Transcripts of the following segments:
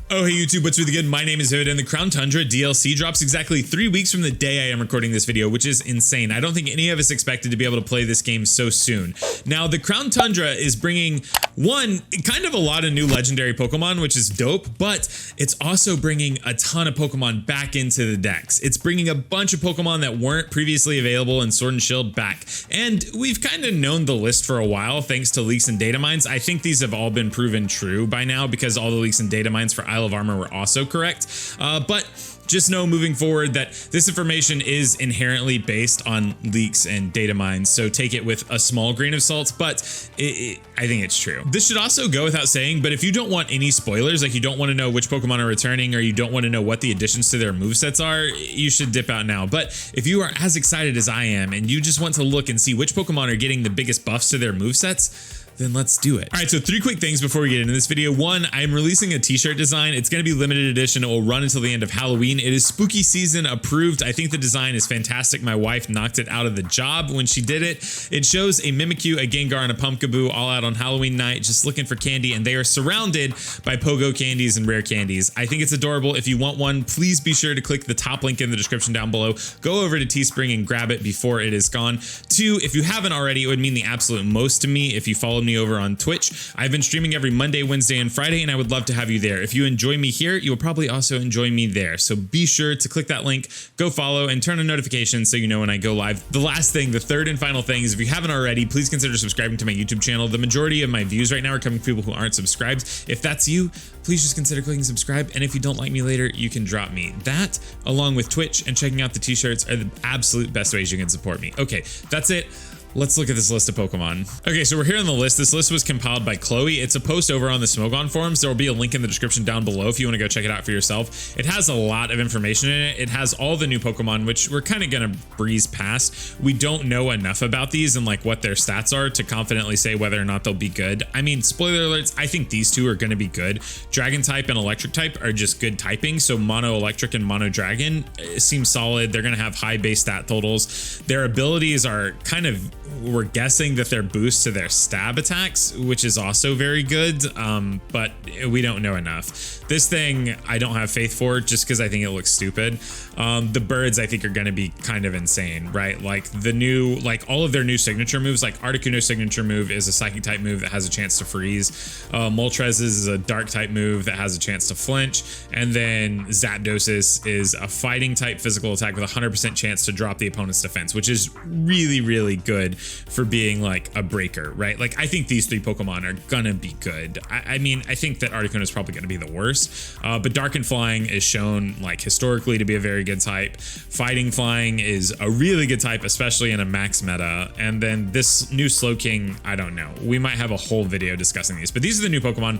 Oh, hey YouTube, what's really good? My name is Vivid, and the Crown Tundra DLC drops exactly 3 weeks from the day I am recording this video, which is insane. I don't think any of us expected to be able to play this game so soon. Now, the Crown Tundra is bringing, kind of a lot of new legendary Pokemon, which is dope, but it's also bringing a ton of Pokemon back into the decks. It's bringing a bunch of Pokemon that weren't previously available in Sword and Shield back, and we've kind of known the list for a while thanks to leaks and data mines. I think these have all been proven true by now because all the leaks and data mines for Isle of Armor were also correct, but just know moving forward that this information is inherently based on leaks and data mines, so take it with a small grain of salt, but I think it's true. This should also go without saying, but if you don't want any spoilers, like you don't want to know which Pokemon are returning or you don't want to know what the additions to their movesets are, you should dip out now. But if you are as excited as I am and you just want to look and see which Pokemon are getting the biggest buffs to their movesets, then let's do it. All right, so 3 quick things before we get into this video. 1, I'm releasing a t-shirt design. It's going to be limited edition. It will run until the end of Halloween. It is spooky season approved. I think the design is fantastic. My wife knocked it out of the job when she did it. It shows a Mimikyu, a Gengar, and a Pumpkaboo all out on Halloween night just looking for candy, and they are surrounded by Pogo candies and rare candies. I think it's adorable. If you want one, please be sure to click the top link in the description down below. Go over to Teespring and grab it before it is gone. 2, if you haven't already, it would mean the absolute most to me if you followed me over on Twitch. I've been streaming every Monday, Wednesday, and Friday, and I would love to have you there. If you enjoy me here, you will probably also enjoy me there. So be sure to click that link, go follow, and turn on notifications so you know when I go live. The last thing, the third and final thing, is if you haven't already, please consider subscribing to my YouTube channel. The majority of my views right now are coming from people who aren't subscribed. If that's you, please just consider clicking subscribe, and if you don't like me later, you can drop me. That, along with Twitch and checking out the t-shirts, are the absolute best ways you can support me. Okay, that's it. Let's look at this list of Pokemon. Okay, so we're here on the list. This list was compiled by Chloe. It's a post over on the Smogon forums. There will be a link in the description down below if you want to go check it out for yourself. It has a lot of information in it. It has all the new Pokemon, which we're kind of going to breeze past. We don't know enough about these and like what their stats are to confidently say whether or not they'll be good. I mean, spoiler alerts, I think these two are going to be good. Dragon type and electric type are just good typing. So mono electric and mono dragon seem solid. They're going to have high base stat totals. Their abilities are kind of, we're guessing that they're boosts to their stab attacks, which is also very good, but we don't know enough. This thing I don't have faith for just because I think it looks stupid. The birds I think are going to be kind of insane, right? Like the new, like all of their new signature moves, like Articuno's signature move is a psychic type move that has a chance to freeze. Moltres is a dark type move that has a chance to flinch, and then Zapdos is a fighting type physical attack with a 100% chance to drop the opponent's defense, which is really, really good for being like a breaker, right? Like I think these 3 Pokemon are gonna be good. I mean, I think that Articuno is probably gonna be the worst, but Dark and Flying is shown like historically to be a very good type. Fighting Flying is a really good type, especially in a max meta. And then this new Slowking, I don't know. We might have a whole video discussing these, but these are the new Pokemon.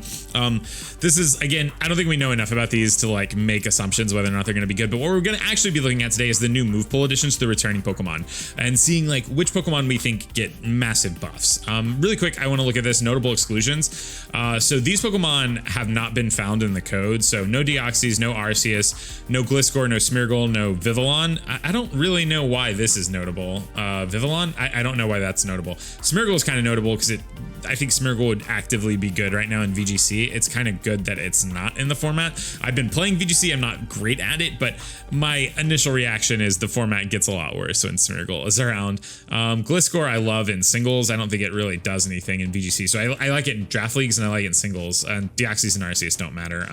This is, again, I don't think we know enough about these to like make assumptions whether or not they're gonna be good, but what we're gonna actually be looking at today is the new move pool additions to the returning Pokemon and seeing like which Pokemon we think get massive buffs. Really quick, I want to look at this notable exclusions. So these Pokemon have not been found in the code. So no Deoxys, no Arceus, no Gliscor, no Smeargle, no Vivillon. I don't really know why this is notable. Vivillon, I don't know why that's notable. Smeargle is kind of notable because I think Smeargle would actively be good right now in VGC. It's kind of good that it's not in the format. I've been playing VGC. I'm not great at it, but my initial reaction is the format gets a lot worse when Smeargle is around. Gliscor I love in singles. I don't think it really does anything in VGC. So I like it in draft leagues and I like it in singles. And Deoxys and Arceus don't matter.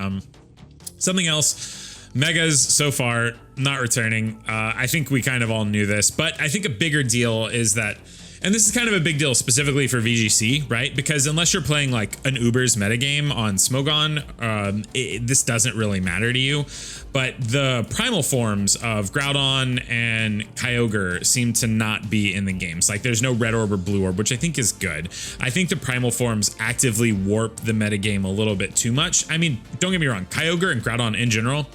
Something else, Megas so far not returning. I think we kind of all knew this, but I think a bigger deal is that, and this is kind of a big deal specifically for VGC, right? Because unless you're playing like an Uber's metagame on Smogon, this doesn't really matter to you. But the primal forms of Groudon and Kyogre seem to not be in the games. Like there's no red orb or blue orb, which I think is good. I think the primal forms actively warp the metagame a little bit too much. I mean, don't get me wrong, Kyogre and Groudon in general,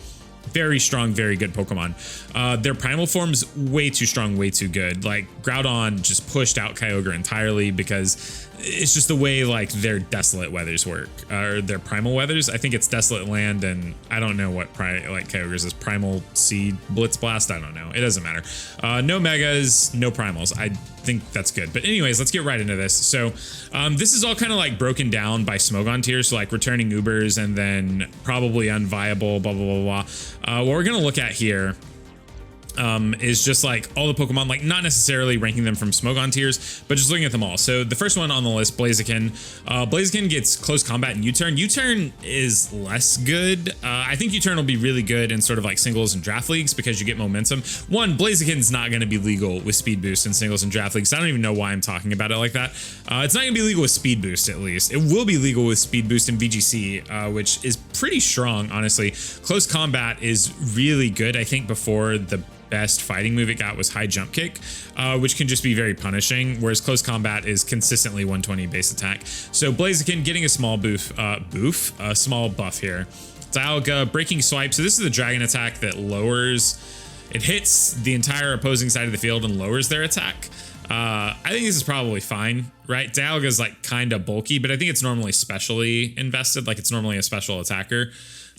very strong, very good Pokemon. Their primal form's way too strong, way too good. Like Groudon just pushed out Kyogre entirely because it's just the way like their desolate weathers work, or their primal weathers. I think it's desolate land, and I don't know what like Kyogre's is, primal seed blitz blast. I don't know. It doesn't matter. No megas, no primals. I think that's good. But anyways, let's get right into this. So this is all kind of like broken down by Smogon tiers, so like returning Ubers and then probably unviable, blah, blah, blah, blah. What we're going to look at here is just like all the Pokemon, like not necessarily ranking them from Smogon tiers, but just looking at them all. So the first one on the list, Blaziken. Blaziken gets close combat and U-turn. U-turn is less good. I think U-turn will be really good in sort of like singles and draft leagues because you get momentum. One, Blaziken's not going to be legal with speed boost in singles and draft leagues. I don't even know why I'm talking about it like that. It's not going to be legal with speed boost, at least. It will be legal with speed boost in VGC, which is pretty strong, honestly. Close combat is really good. I think before the best fighting move it got was high jump kick, which can just be very punishing, whereas close combat is consistently 120 base attack. So Blaziken getting a small small buff here. Dialga, breaking swipe. So this is the dragon attack that lowers, it hits the entire opposing side of the field and lowers their attack. I think this is probably fine, right? Dialga is like kind of bulky, but I think it's normally specially invested, like it's normally a special attacker.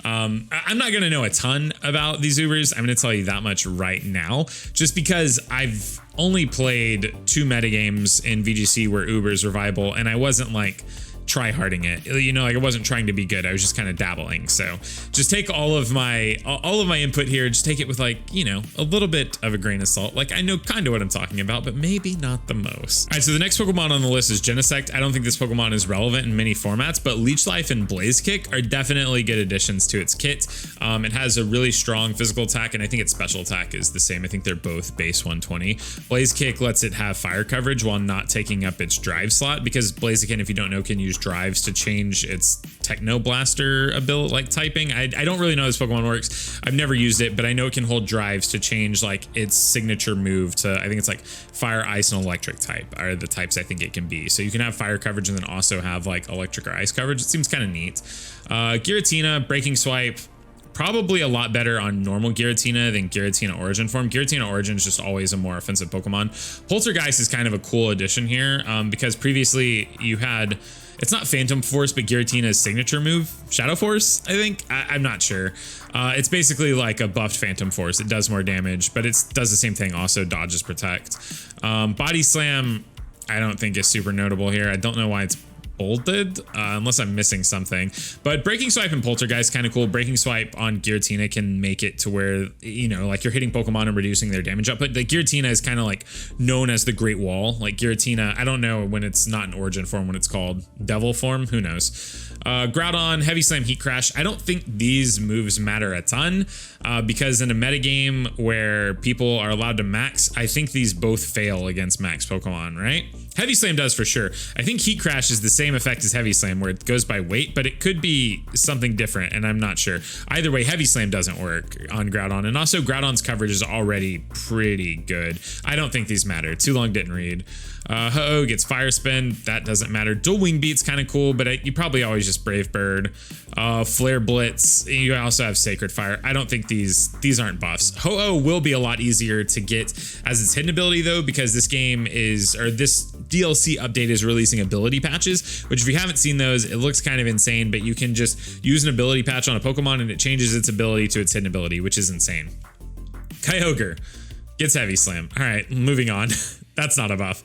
I'm not going to know a ton about these Ubers. I'm going to tell you that much right now, just because I've only played 2 metagames in VGC where Ubers were viable, and I wasn't like try-harding it, you know, like I wasn't trying to be good. I was just kind of dabbling. So just take all of my input here, just take it with like, you know, a little bit of a grain of salt. Like I know kind of what I'm talking about, but maybe not the most. All right, so the next Pokemon on the list is Genesect. I don't think this Pokemon is relevant in many formats, but Leech Life and Blaze Kick are definitely good additions to its kit. It has a really strong physical attack, and I think its special attack is the same. I think they're both base 120. Blaze Kick lets it have fire coverage while not taking up its drive slot, because Blaziken, if you don't know, can use drives to change its Techno Blaster ability, like typing. I don't really know how this Pokemon works. I've never used it, but I know it can hold drives to change like its signature move to, I think it's like fire, ice, and electric type are the types I think it can be. So you can have fire coverage and then also have like electric or ice coverage. It seems kind of neat. Giratina, breaking swipe. Probably a lot better on normal Giratina than Giratina Origin form. Giratina Origin is just always a more offensive Pokemon. Poltergeist is kind of a cool addition here, because previously you had, it's not Phantom Force, but Giratina's signature move, Shadow Force, I think. I'm not sure. It's basically like a buffed Phantom Force. It does more damage, but it does the same thing, also dodges protect. Body Slam, I don't think is super notable here. I don't know why it's bolded, unless I'm missing something. But Breaking Swipe and Poltergeist kind of cool. Breaking Swipe on Giratina can make it to where, you know, like you're hitting Pokemon and reducing their damage output. The Giratina is kind of like known as the Great Wall. Like Giratina, I don't know when it's not in Origin form, when it's called Devil form, who knows. Groudon, Heavy Slam, Heat Crash. I don't think these moves matter a ton, because in a metagame where people are allowed to max, I think these both fail against max Pokemon, right? Heavy Slam does for sure. I think Heat Crash is the same effect as Heavy Slam, where it goes by weight, but it could be something different, and I'm not sure. Either way, Heavy Slam doesn't work on Groudon, and also Groudon's coverage is already pretty good. I don't think these matter. Too long, didn't read. Ho-Oh gets Fire Spin. That doesn't matter. Dual Wing Beat's kind of cool, but you probably always just Brave Bird. Flare Blitz. You also have Sacred Fire. I don't think these aren't buffs. Ho-Oh will be a lot easier to get as its hidden ability, though, because this game is, or this DLC update is releasing ability patches, which if you haven't seen those, it looks kind of insane, but you can just use an ability patch on a Pokemon and it changes its ability to its hidden ability, which is insane. Kyogre gets Heavy Slam. All right, moving on. That's not a buff.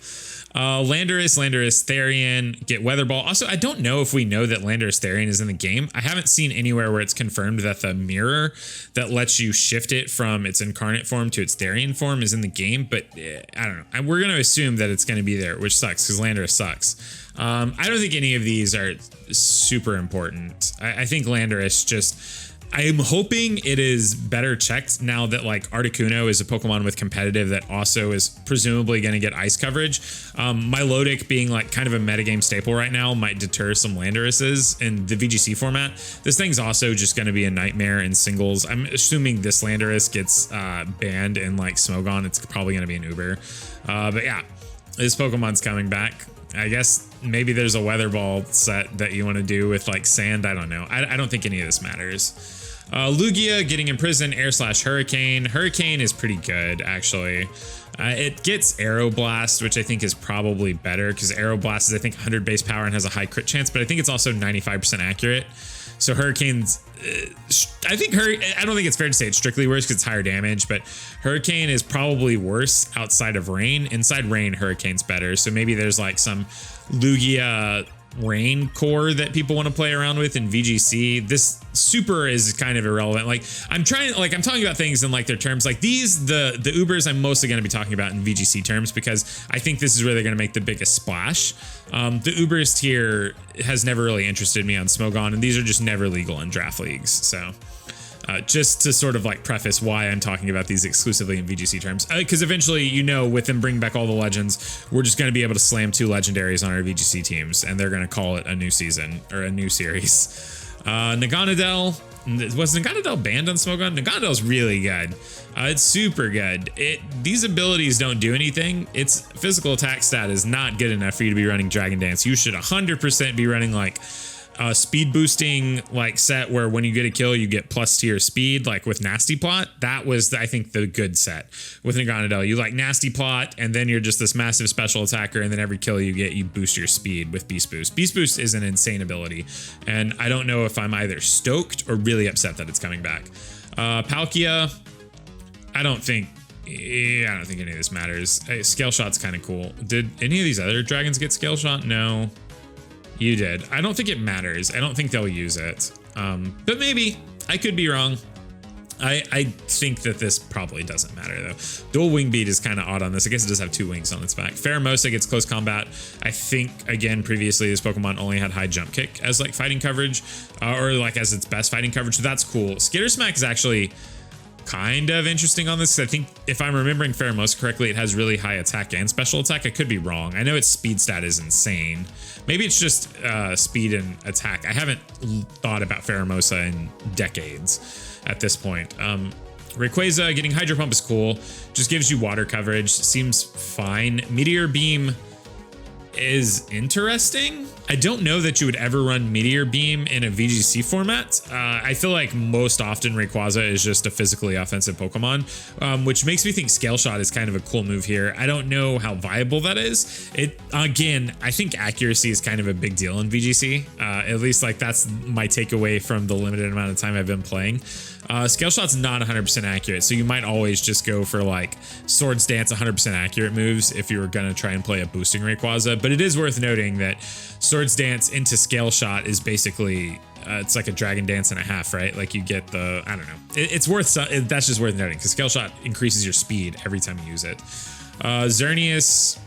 Landorus, Therian get Weather Ball. Also, I don't know if we know that Landorus Therian is in the game. I haven't seen anywhere where it's confirmed that the mirror that lets you shift it from its incarnate form to its Therian form is in the game, but I don't know. We're going to assume that it's going to be there, which sucks because Landorus sucks. I don't think any of these are super important. I think Landorus just, I'm hoping it is better checked now that like Articuno is a Pokemon with competitive that also is presumably going to get ice coverage. Milotic being like kind of a metagame staple right now might deter some Landoruses in the VGC format. This thing's also just going to be a nightmare in singles. I'm assuming this Landorus gets banned in like Smogon. It's probably going to be an Uber. But yeah, this Pokemon's coming back. I guess maybe there's a weather ball set that you want to do with like sand. I don't know. I don't think any of this matters. Lugia getting imprisoned, air/hurricane. Hurricane is pretty good, actually. It gets Arrow Blast, which I think is probably better because Arrow Blast is, I think, 100 base power and has a high crit chance, but I think it's also 95% accurate. So Hurricane's, I don't think it's fair to say it's strictly worse because it's higher damage, but Hurricane is probably worse outside of Rain. Inside Rain, Hurricane's better. So maybe there's like some Lugia Rain core that people want to play around with in VGC. This super is kind of irrelevant. Like I'm talking about things in like their terms. Like these, the Ubers, I'm mostly going to be talking about in VGC terms because I think this is where they're going to make the biggest splash. The Ubers tier has never really interested me on Smogon, and these are just never legal in draft leagues. So just to sort of like preface why I'm talking about these exclusively in VGC terms, because eventually, you know, with them bringing back all the legends, we're just going to be able to slam 2 legendaries on our VGC teams, and they're going to call it a new season or a new series. Naganadel. Was Naganadel banned on Smogon? Naganadel's really good. It's super good. These abilities don't do anything. Its physical attack stat is not good enough for you to be running Dragon Dance. You should 100% be running like speed boosting like set where when you get a kill you get plus tier speed, like with Nasty Plot. That was, I think, the good set with Naganadel. You like Nasty Plot and then you're just this massive special attacker, and then every kill you get you boost your speed with Beast Boost. Beast Boost is an insane ability, and I don't know if I'm either stoked or really upset that it's coming back. Palkia, I don't think any of this matters. Scale Shot's kind of cool. Did any of these other dragons get Scale Shot? No. You did. I don't think it matters. I don't think they'll use it. But maybe. I could be wrong. I think that this probably doesn't matter, though. Dual Wing Beat is kind of odd on this. I guess it does have 2 wings on its back. Pheromosa gets close combat. I think, again, previously this Pokemon only had high jump kick as like fighting coverage, or like as its best fighting coverage. So that's cool. Skitter Smack is actually kind of interesting on this. I think if I'm remembering Pheromosa correctly, it has really high attack and special attack. I could be wrong. I know its speed stat is insane. Maybe it's just speed and attack. I haven't thought about Pheromosa in decades at this point. Rayquaza getting Hydro Pump is cool. Just gives you water coverage. Seems fine. Meteor Beam is interesting. I don't know that you would ever run Meteor Beam in a VGC format. I feel like most often Rayquaza is just a physically offensive Pokemon, which makes me think Scale Shot is kind of a cool move here. I don't know how viable that is. Again, I think accuracy is kind of a big deal in VGC. At least like that's my takeaway from the limited amount of time I've been playing. Scale Shot's not 100% accurate, so you might always just go for like Swords Dance 100% accurate moves if you were going to try and play a boosting Rayquaza. But it is worth noting that Swords Dance into Scale Shot is basically it's like a Dragon Dance and a half, right? Like you get the, I don't know. It's worth, that's just worth noting because Scale Shot increases your speed every time you use it. Xerneas.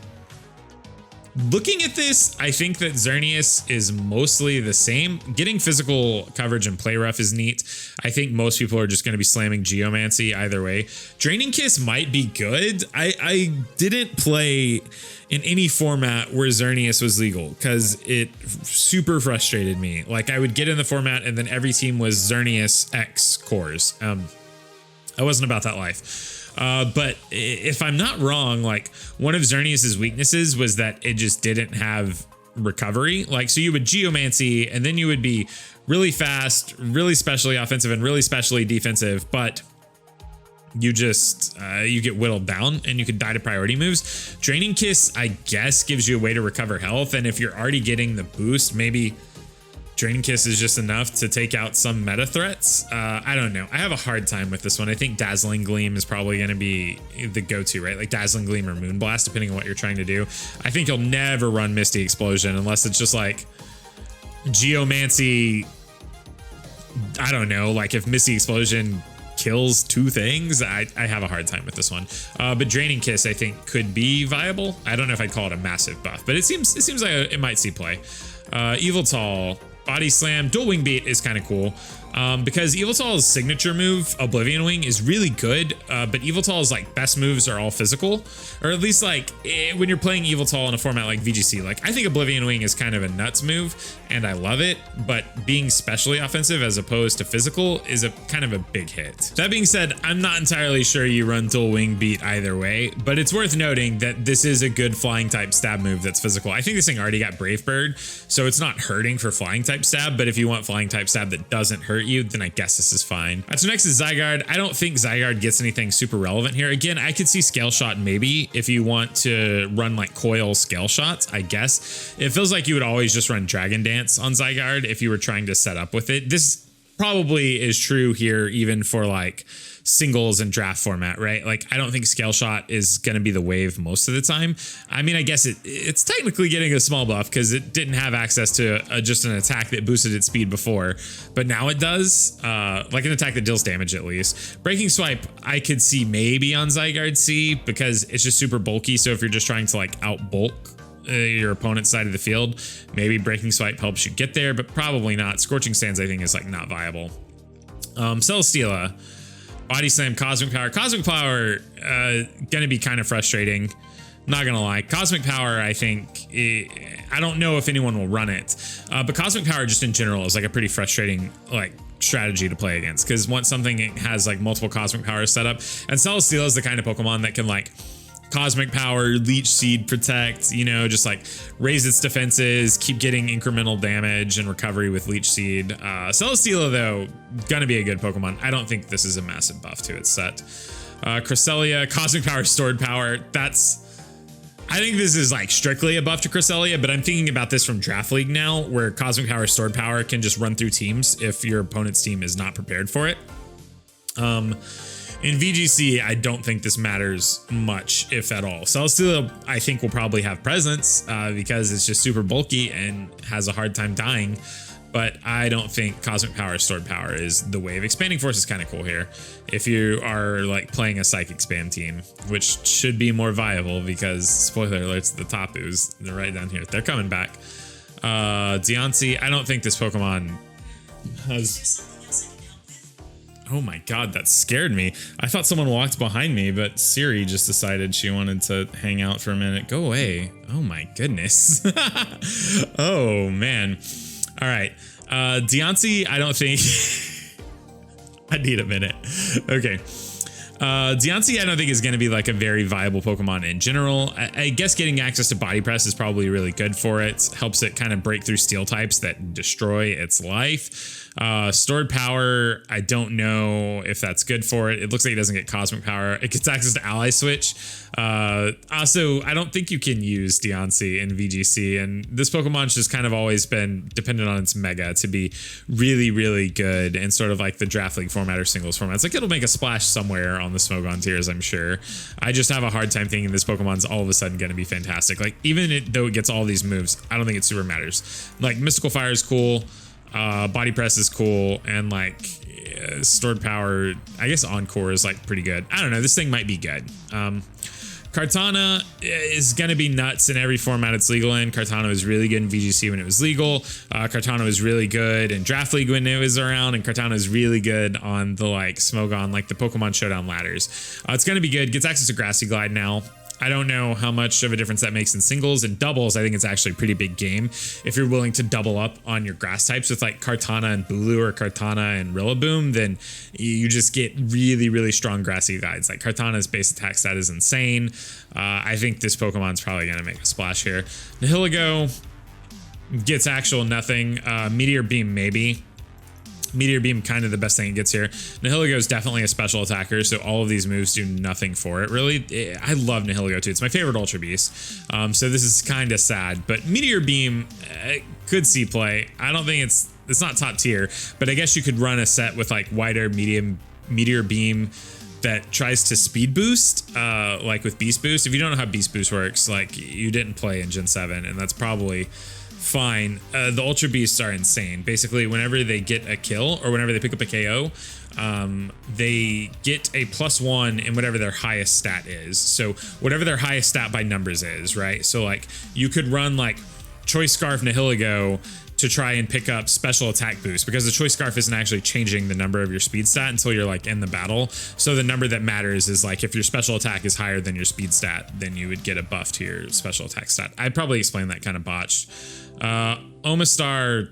Looking at this, I think that Xerneas is mostly the same. Getting physical coverage and play rough is neat. I think most people are just going to be slamming Geomancy either way. Draining Kiss might be good. I didn't play in any format where Xerneas was legal because it super frustrated me. Like I would get in the format and then every team was Xerneas X cores. I wasn't about that life. But if I'm not wrong, like one of Xerneas's weaknesses was that it just didn't have recovery. Like, so you would Geomancy and then you would be really fast, really specially offensive and really specially defensive, but you just, you get whittled down and you could die to priority moves. Draining Kiss, I guess, gives you a way to recover health. And if you're already getting the boost, maybe Draining Kiss is just enough to take out some meta threats. I don't know. I have a hard time with this one. I think Dazzling Gleam is probably going to be the go-to, right? Like Dazzling Gleam or Moonblast, depending on what you're trying to do. I think you'll never run Misty Explosion unless it's just like Geomancy. I don't know. Like if Misty Explosion kills 2 things, I have a hard time with this one. But Draining Kiss, I think, could be viable. I don't know if I'd call it a massive buff, but it seems like it might see play. Yveltal. Body Slam, Dual Wing Beat is kind of cool. because Eviltal's signature move, Oblivion Wing, is really good, but Eviltal's like best moves are all physical, or at least like when you're playing Eviltal in a format like VGC, like I think Oblivion Wing is kind of a nuts move and I love it, but being specially offensive as opposed to physical is a kind of a big hit. That being said, I'm not entirely sure you run Dual Wing beat either way, but it's worth noting that this is a good flying type stab move that's physical. I think this thing already got Brave Bird, so it's not hurting for flying type stab, but if you want flying type stab that doesn't hurt you, then I guess this is fine. So next is Zygarde. I don't think Zygarde gets anything super relevant here. Again, I could see Scale Shot maybe if you want to run like coil scale shots, I guess. It feels like you would always just run Dragon Dance on Zygarde if you were trying to set up with it. This probably is true here even for like singles and draft format, right? Like I don't think Scale Shot is going to be the wave most of the time. I mean, I guess it's technically getting a small buff because it didn't have access to just an attack that boosted its speed before, but now it does, like an attack that deals damage at least. Breaking Swipe, I could see maybe on Zygarde C because it's just super bulky. So if you're just trying to like out bulk your opponent's side of the field, maybe Breaking Swipe helps you get there, but probably not. Scorching Sands, I think, is like not viable. Celesteela, Body Slam, Cosmic Power. Cosmic Power, gonna be kind of frustrating. Not gonna lie. Cosmic Power, I think, I don't know if anyone will run it, but Cosmic Power just in general is like a pretty frustrating like strategy to play against because once something has like multiple Cosmic Powers set up, and Celesteela is the kind of Pokemon that can like Cosmic Power, Leech Seed, Protect, you know, just like raise its defenses, keep getting incremental damage and recovery with Leech Seed. Celesteela, though, gonna be a good Pokemon. I don't think this is a massive buff to its set. Cresselia, Cosmic Power, Stored Power. I think this is like strictly a buff to Cresselia, but I'm thinking about this from Draft League now, where Cosmic Power, Stored Power can just run through teams if your opponent's team is not prepared for it. In VGC, I don't think this matters much, if at all. Celesteela, I think, will probably have presence because it's just super bulky and has a hard time dying. But I don't think Cosmic Power, Stored Power is the wave. Expanding Force is kind of cool here if you are like playing a Psychic Spam team, which should be more viable because, spoiler alerts, the Tapus, they're right down here. They're coming back. Deontay, I don't think this Pokemon has... Oh my god, that scared me. I thought someone walked behind me, but Siri just decided she wanted to hang out for a minute. Go away. Oh my goodness. Oh man. All right. Deontay, I don't think... I need a minute. Okay. Deontay, I don't think is going to be like a very viable Pokemon in general. I guess getting access to Body Press is probably really good for it. Helps it kind of break through steel types that destroy its life. Stored Power, I don't know if that's good for it. It looks like it doesn't get Cosmic Power. It gets access to Ally Switch. Also, I don't think you can use Deontay in VGC, and this Pokemon's just kind of always been dependent on its Mega to be really, really good in sort of like the Draft League format or singles format. It's like it'll make a splash somewhere on the Smogon tiers, I'm sure. I just have a hard time thinking this Pokemon's all of a sudden going to be fantastic. Like, even though it gets all these moves, I don't think it super matters. Like, Mystical Fire is cool. Body Press is cool, and like Stored Power, I guess Encore is like pretty good. I don't know, this thing might be good. Kartana is going to be nuts in every format it's legal in. Kartana was really good in VGC when it was legal. Kartana was really good in Draft League when it was around, and Kartana is really good on the like Smogon, like the Pokemon Showdown ladders. It's going to be good. Gets access to Grassy Glide now. I don't know how much of a difference that makes in singles and doubles. I think it's actually a pretty big game if you're willing to double up on your grass types with like Kartana and Bulu or Kartana and Rillaboom. Then you just get really, really strong grassy guides. Like Kartana's base attack stat is insane. I think this Pokemon's probably going to make a splash here. Nihilego gets actual nothing. Meteor Beam maybe. Meteor Beam kind of the best thing it gets here. Nihilego is definitely a special attacker, so all of these moves do nothing for it, really. I love Nihilego too. It's my favorite Ultra Beast. So this is kind of sad, but Meteor Beam could see play. I don't think it's not top tier, but I guess you could run a set with like wider medium Meteor Beam that tries to speed boost, like with Beast Boost. If you don't know how Beast Boost works, like you didn't play in Gen 7, and that's probably fine. The Ultra Beasts are insane. Basically, whenever they get a kill or whenever they pick up a KO, they get a +1 in whatever their highest stat is. So whatever their highest stat by numbers is, right? So like you could run like Choice Scarf Nihiligo to try and pick up special attack boost, because the Choice Scarf isn't actually changing the number of your speed stat until you're like in the battle. So the number that matters is like if your special attack is higher than your speed stat, then you would get a buff to your special attack stat. I'd probably explain that kind of botched. Omastar,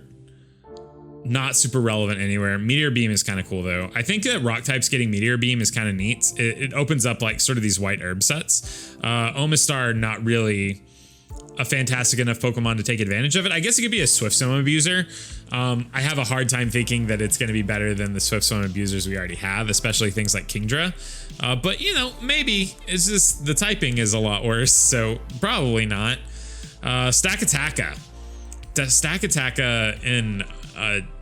not super relevant anywhere. Meteor Beam is kind of cool though. I think that rock types getting Meteor Beam is kind of neat. It opens up like sort of these white herb sets. Omastar, not really a fantastic enough Pokemon to take advantage of it. I guess it could be a Swift Swim abuser. I have a hard time thinking that it's going to be better than the Swift Swim abusers we already have, especially things like Kingdra. But you know, maybe it's just the typing is a lot worse, so probably not. Stakataka. Stakataka in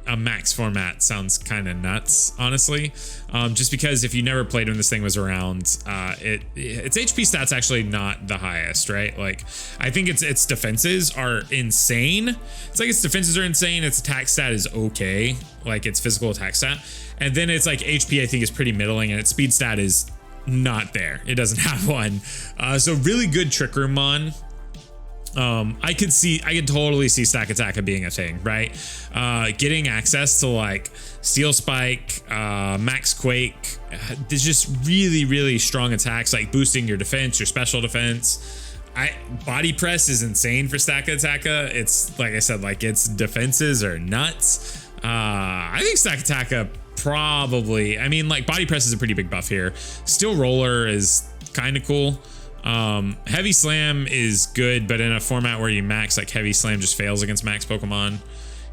a max format sounds kind of nuts, honestly. Just because if you never played when this thing was around, its HP stats actually not the highest, right? Like, I think its defenses are insane. It's like its defenses are insane. Its attack stat is okay, like its physical attack stat, and then it's like HP I think is pretty middling, and its speed stat is not there. It doesn't have one. So really good Trick Room Mon. I could totally see Stakataka being a thing, right? Getting access to like Steel Spike, Max Quake, there's just really, really strong attacks, like boosting your defense, your special defense. Body Press is insane for Stakataka. It's like I said, like its defenses are nuts. I think Stakataka probably, I mean, like Body Press is a pretty big buff here. Steel Roller is kind of cool. Heavy Slam is good, but in a format where you max, like Heavy Slam just fails against max Pokemon.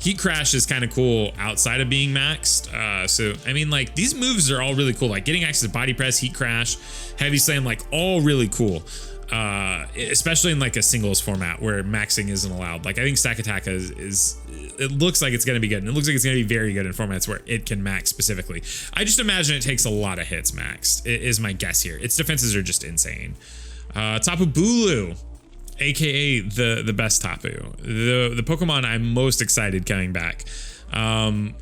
Heat Crash is kind of cool outside of being maxed. So I mean, like these moves are all really cool, like getting access to Body Press, Heat Crash, Heavy Slam, like all really cool. Especially in like a singles format where maxing isn't allowed. Like I think Stakataka is it looks like it's going to be good, and it looks like it's going to be very good in formats where it can max specifically. I just imagine it takes a lot of hits maxed, is my guess here. Its defenses are just insane. Tapu Bulu, aka the best Tapu, the Pokemon I'm most excited coming back.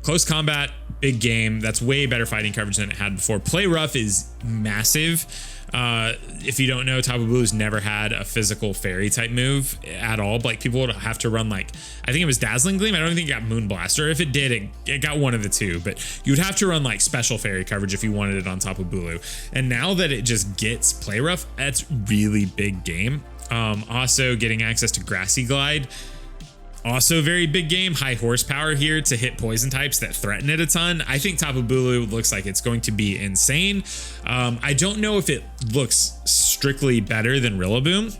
Close combat, big game. That's way better fighting coverage than it had before. Play Rough is massive. If you don't know, Tapu Bulu's never had a physical fairy type move at all. Like people would have to run like, I think it was Dazzling Gleam. I don't think it got Moon Blaster. If it did, it got one of the two, but you'd have to run like special fairy coverage if you wanted it on Tapu Bulu. And now that it just gets Play Rough, that's really big game. Also getting access to Grassy Glide, also very big game. High horsepower here to hit poison types that threaten it a ton. I think Tapu Bulu looks like it's going to be insane. I don't know if it looks strictly better than Rillaboom.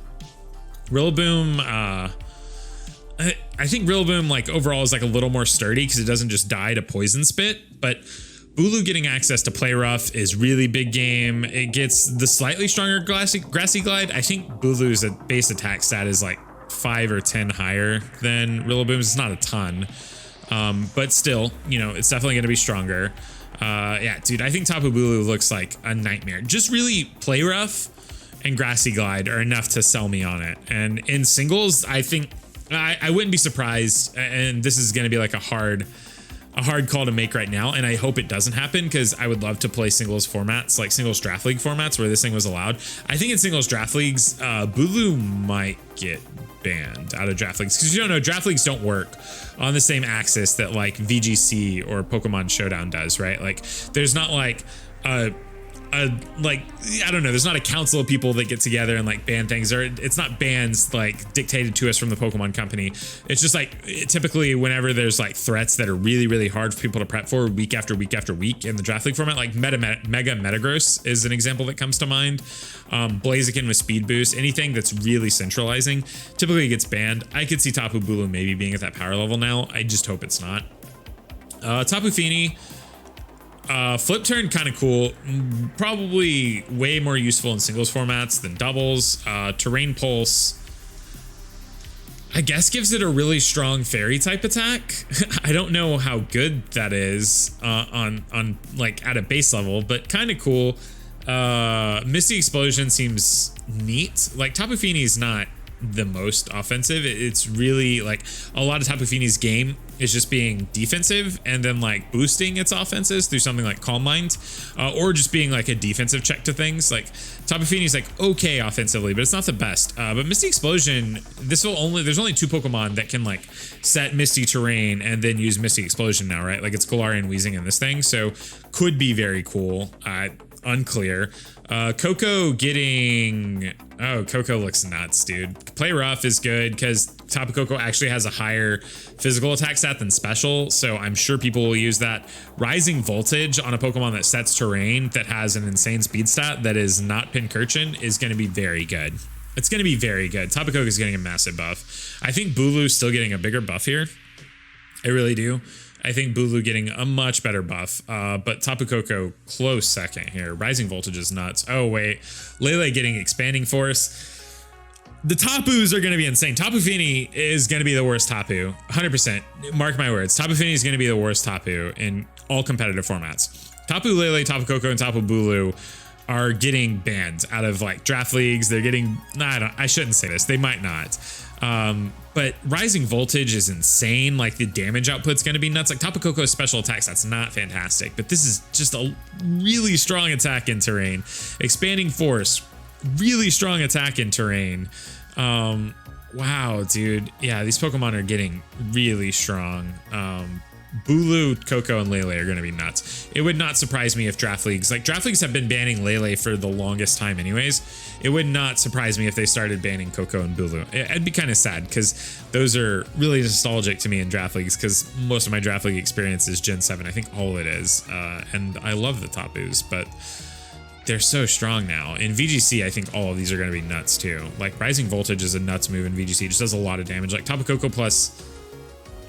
Rillaboom, I think Rillaboom like overall is like a little more sturdy because it doesn't just die to poison spit, but Bulu getting access to Play Rough is really big game. It gets the slightly stronger Grassy Glide. I think Bulu's base attack stat is like 5 or 10 higher than Rillaboom's. It's not a ton, but still, you know, it's definitely going to be stronger. Yeah, dude, I think Tapu Bulu looks like a nightmare. Just really Play Rough and Grassy Glide are enough to sell me on it. And in singles, I think I wouldn't be surprised. And this is going to be like a hard call to make right now, and I hope it doesn't happen because I would love to play singles formats, like singles draft league formats where this thing was allowed. I think in singles draft leagues, Bulu might get banned out of draft leagues because you don't know, draft leagues don't work on the same axis that like VGC or Pokemon Showdown does, right? Like there's not like like I don't know, there's not a council of people that get together and like ban things, or it's not bans like dictated to us from the Pokemon company. It's just like typically whenever there's like threats that are really, really hard for people to prep for week after week after week in the draft league format, like Mega Metagross is an example that comes to mind. Blaziken with speed boost, anything that's really centralizing typically gets banned. I could see Tapu Bulu maybe being at that power level now. I just hope it's not. Tapu Fini, Flip Turn, kind of cool, probably way more useful in singles formats than doubles. Terrain Pulse, I guess, gives it a really strong fairy type attack. I don't know how good that is on like at a base level, but kind of cool. Misty Explosion seems neat. Like Tapu Fini is not the most offensive. It's really like a lot of Tapu Fini's game is just being defensive and then like boosting its offenses through something like Calm Mind, or just being like a defensive check to things. Like Tapu Fini's like okay offensively, but it's not the best. But Misty Explosion, there's only 2 Pokemon that can like set Misty Terrain and then use Misty Explosion now, right? Like it's Galarian Weezing in this thing, so could be very cool. Unclear. Coco getting... Oh, Coco looks nuts, dude. Play Rough is good because Tapu Koko actually has a higher physical attack stat than special, so I'm sure people will use that. Rising Voltage on a Pokemon that sets terrain that has an insane speed stat that is not Pincurchin is going to be very good. It's going to be very good. Tapu Koko is getting a massive buff. I think Bulu's still getting a bigger buff here. I really do. I think Bulu getting a much better buff, but Tapu Koko close second here. Rising Voltage is nuts. Oh, wait. Lele getting Expanding Force. The Tapus are going to be insane. Tapu Fini is going to be the worst Tapu. 100%. Mark my words. Tapu Fini is going to be the worst Tapu in all competitive formats. Tapu Lele, Tapu Koko, and Tapu Bulu are getting banned out of like draft leagues. They're getting... I shouldn't say this. They might not. But Rising Voltage is insane. Like the damage output's going to be nuts. Like Tapu Koko's special attacks, that's not fantastic, but this is just a really strong attack in terrain. Expanding Force, really strong attack in terrain. Wow, dude. Yeah, these Pokemon are getting really strong. Bulu, Koko, and Lele are going to be nuts. It would not surprise me if draft leagues have been banning Lele for the longest time anyways. It would not surprise me if they started banning Koko and Bulu. I'd be kind of sad because those are really nostalgic to me in draft leagues because most of my draft league experience is Gen 7. I think all it is. And I love the Tapus, but they're so strong now. In VGC, I think all of these are going to be nuts too. Like Rising Voltage is a nuts move in VGC. It just does a lot of damage. Like Tapu Koko plus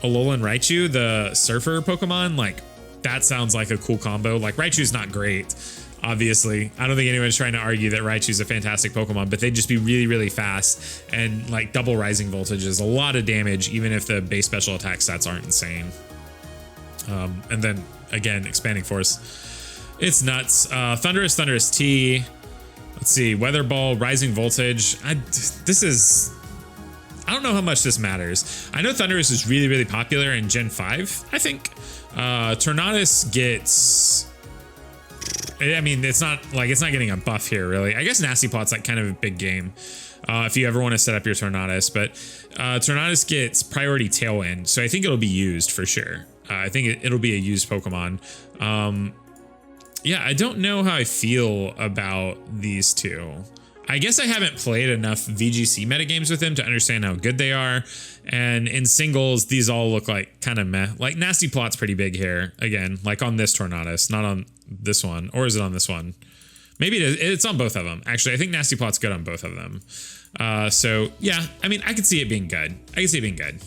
Alolan Raichu, the Surfer Pokemon, like that sounds like a cool combo. Like Raichu's not great, obviously. I don't think anyone's trying to argue that Raichu's a fantastic Pokemon, but they'd just be really, really fast. And like double Rising Voltage is a lot of damage, even if the base special attack stats aren't insane. And then again, Expanding Force. It's nuts. Thundurus T. Let's see. Weather Ball, Rising Voltage. I don't know how much this matters. I know Thundurus is really, really popular in Gen 5, I think. Tornadus gets... I mean, it's not getting a buff here, really. I guess Nasty Plot's like kind of a big game if you ever want to set up your Tornadus. But Tornadus gets priority Tailwind, so I think it'll be used for sure. I think it'll be a used Pokemon. Yeah, I don't know how I feel about these two. I guess I haven't played enough VGC metagames with them to understand how good they are. And in singles, these all look like kind of meh. Like Nasty Plot's pretty big here. Again, like on this Tornadus, not on this one. Or is it on this one? Maybe it's on both of them. Actually, I think Nasty Plot's good on both of them. So yeah, I mean, I could see it being good. I could see it being good.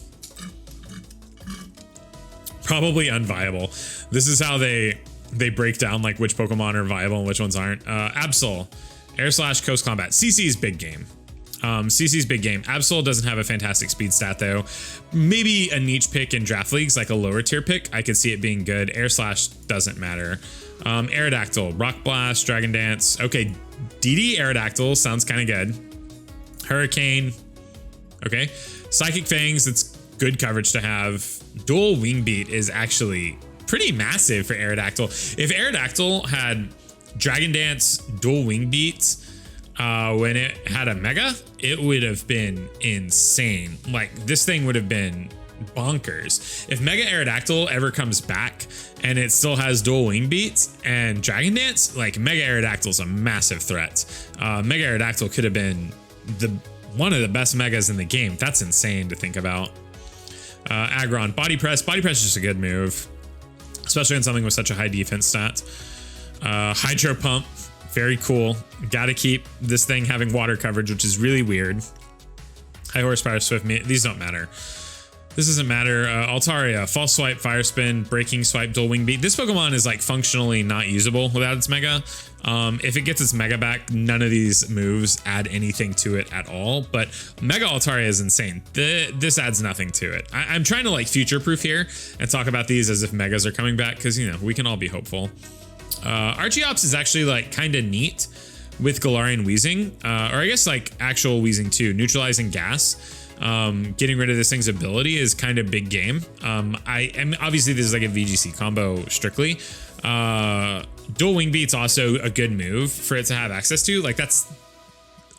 Probably unviable. This is how they break down like which Pokemon are viable and which ones aren't. Absol. Air Slash, Coast Combat. CC's big game. CC's big game. Absol doesn't have a fantastic speed stat though. Maybe a niche pick in draft leagues, like a lower tier pick. I could see it being good. Air Slash doesn't matter. Aerodactyl, Rock Blast, Dragon Dance. Okay, DD Aerodactyl sounds kind of good. Hurricane. Okay. Psychic Fangs, it's good coverage to have. Dual Wing Beat is actually pretty massive for Aerodactyl. If Aerodactyl had Dragon Dance, Dual Wing Beat, when it had a Mega, it would have been insane. Like this thing would have been bonkers. If Mega Aerodactyl ever comes back and it still has Dual Wing Beats and Dragon Dance, like Mega Aerodactyl is a massive threat. Mega Aerodactyl could have been one of the best Megas in the game. That's insane to think about. Aggron, Body Press. Body Press is just a good move, especially on something with such a high defense stat. Hydro Pump, very cool. Gotta keep this thing having water coverage, which is really weird. High Horsepower, Swift Meat, these don't matter. This doesn't matter. Altaria, False Swipe, Fire Spin, Breaking Swipe, Dual Wing Beat. This Pokemon is like functionally not usable without its Mega. If it gets its Mega back, none of these moves add anything to it at all. But Mega Altaria is insane. This adds nothing to it. I'm trying to like future-proof here and talk about these as if Megas are coming back because, you know, we can all be hopeful. Archeops is actually like kind of neat, with Galarian Wheezing, or I guess like actual Wheezing too, neutralizing gas. Getting rid of this thing's ability is kind of big game. I am obviously this is like a VGC combo strictly. Dual Wing Beat's also a good move for it to have access to. Like that's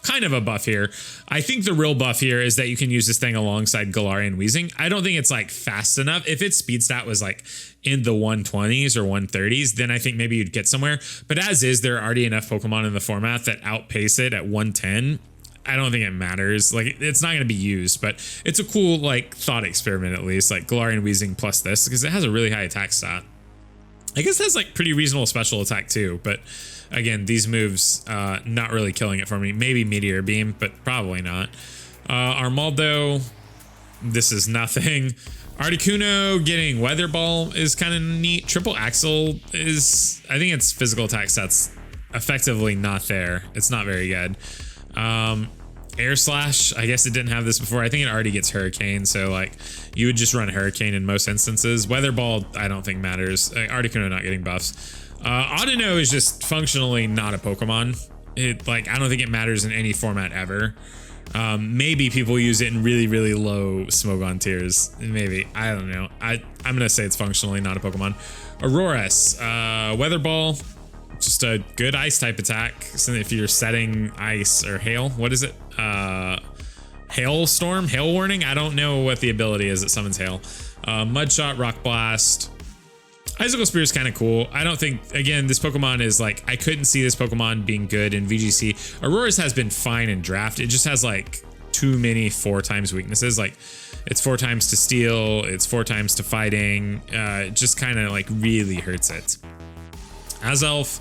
kind of a buff here. I think the real buff here is that you can use this thing alongside Galarian Wheezing. I don't think it's like fast enough. If its speed stat was like in the 120s or 130s, then I think maybe you'd get somewhere. But as is, there are already enough Pokemon in the format that outpace it at 110. I don't think it matters. Like it's not going to be used, but it's a cool like thought experiment at least. Like Galarian Wheezing plus this because it has a really high attack stat. I guess it has like pretty reasonable special attack too, but again, these moves not really killing it for me. Maybe Meteor Beam, but probably not. Armaldo, this is nothing. Articuno getting Weather Ball is kind of neat. Triple Axle is, I think its physical attack stats effectively not there. It's not very good. Air Slash, I guess it didn't have this before. I think it already gets Hurricane, so like you would just run Hurricane in most instances. Weather Ball, I don't think matters. Articuno not getting buffs. Audino is just functionally not a Pokemon. It like I don't think it matters in any format ever. Maybe people use it in really, really low Smogon tiers. Maybe. I don't know. I'm gonna say it's functionally not a Pokemon. Aurorus, Weather Ball. Just a good ice type attack. So if you're setting ice or hail, what is it? Hailstorm, hail warning. I don't know what the ability is that summons hail. Mud Shot, Rock Blast. Icicle Spear is kind of cool. I don't think, again, this Pokemon is like, I couldn't see this Pokemon being good in VGC. Aurorus has been fine in draft. It just has like too many 4x weaknesses. Like it's 4x to steel, it's 4x to fighting. It just kind of like really hurts it. Azelf,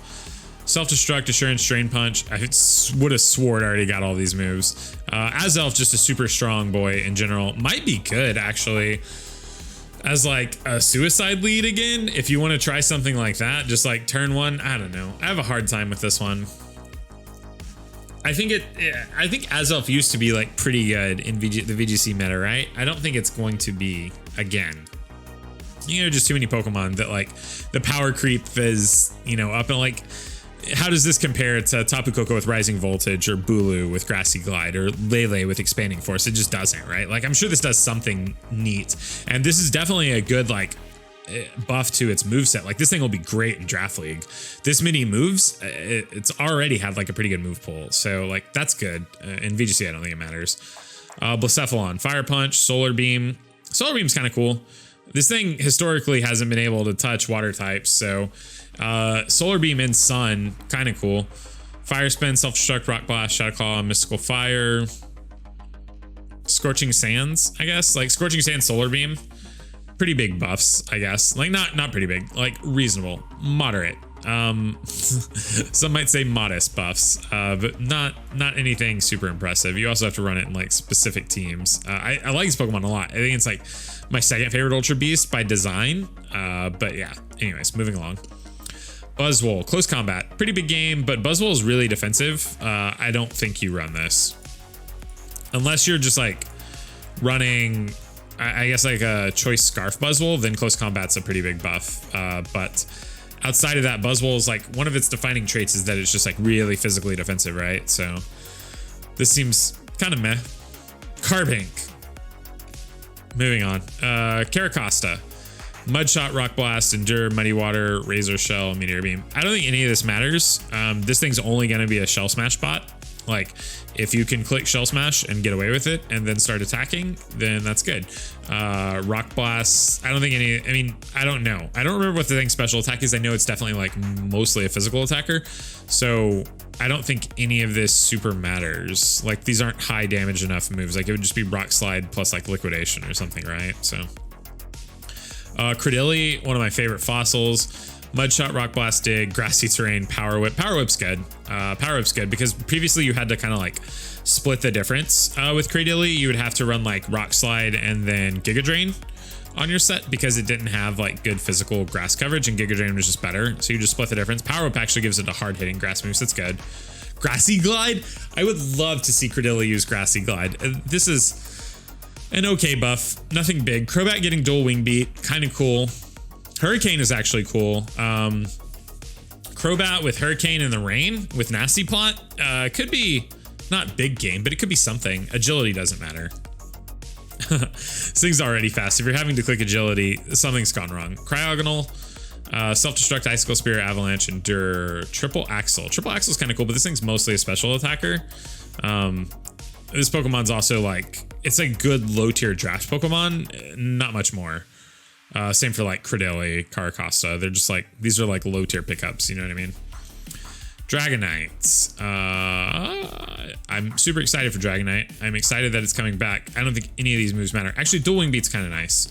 Self-Destruct, Assurance, Drain Punch. I would have swore it already got all these moves. Azelf, just a super strong boy in general. Might be good, actually, as like a suicide lead again. If you want to try something like that, just like turn one. I don't know. I have a hard time with this one. I think Azelf used to be like pretty good in the VGC meta, right? I don't think it's going to be again. You know, just too many Pokemon that like the power creep is, you know, up and like, how does this compare to Tapu Koko with Rising Voltage or Bulu with Grassy Glide or Lele with Expanding Force? It just doesn't, right? Like I'm sure this does something neat, and this is definitely a good like buff to its moveset. Like this thing will be great in Draft League. This many moves, it's already had like a pretty good move pool, so like that's good. In VGC, I don't think it matters. Blacephalon, Fire Punch, Solar Beam. Solar Beam's kind of cool. This thing historically hasn't been able to touch water types, so Solar Beam and Sun, kind of cool. Fire Spin, Self-Destruct, Rock Blast, Shadow Claw, Mystical Fire, Scorching Sands, I guess. Like Scorching Sands, Solar Beam, pretty big buffs, I guess. Like not pretty big, like reasonable, moderate. Some might say modest buffs, but not anything super impressive. You also have to run it in like specific teams. I like this Pokemon a lot. I think it's like my second favorite Ultra Beast by design. But yeah, anyways, moving along. Buzzwole, close combat, pretty big game, but Buzzwole is really defensive. I don't think you run this unless you're just like running, I guess like a choice Scarf Buzzwole, then close combat's a pretty big buff. But outside of that, Buzzwole is like one of its defining traits is that it's just like really physically defensive, right? So this seems kind of meh. Carbink. Moving on. Caracosta. Mudshot, Rock Blast, Endure, Muddy Water, Razor Shell, Meteor Beam. I don't think any of this matters. This thing's only going to be a Shell Smash bot. Like, if you can click Shell Smash and get away with it and then start attacking, then that's good. Rock Blast, I don't think any, I mean, I don't know. I don't remember what the thing's special attack is. I know it's definitely like mostly a physical attacker. So I don't think any of this super matters. Like, these aren't high damage enough moves. Like, it would just be Rock Slide plus like Liquidation or something, right? So Credilli, one of my favorite fossils. Mudshot, Rock Blast, Dig, Grassy Terrain, Power Whip. Power Whip's good. Power Whip's good because previously you had to kind of like split the difference with Credilli. You would have to run like Rock Slide and then Giga Drain on your set because it didn't have like good physical grass coverage, and Giga Drain was just better. So you just split the difference. Power Whip actually gives it a hard hitting grass move, so that's good. Grassy Glide. I would love to see Credilli use Grassy Glide. This is an okay buff, nothing big. Crobat getting dual wing beat, kind of cool. Hurricane is actually cool. Crobat with Hurricane in the rain with Nasty Plot could be not big game, but it could be something. Agility doesn't matter. This thing's already fast. If you're having to click agility, something's gone wrong. Cryogonal, self-destruct, icicle spear, avalanche, endure, triple axle. Triple axle is kind of cool, but this thing's mostly a special attacker. This Pokemon's also like, it's a good low tier draft Pokemon, not much more. Same for like Credilli, Caracosta. They're just like, these are like low tier pickups, you know what I mean? Dragonite. I'm super excited for Dragonite. I'm excited that it's coming back. I don't think any of these moves matter. Actually, Dual Wing Beat's kind of nice.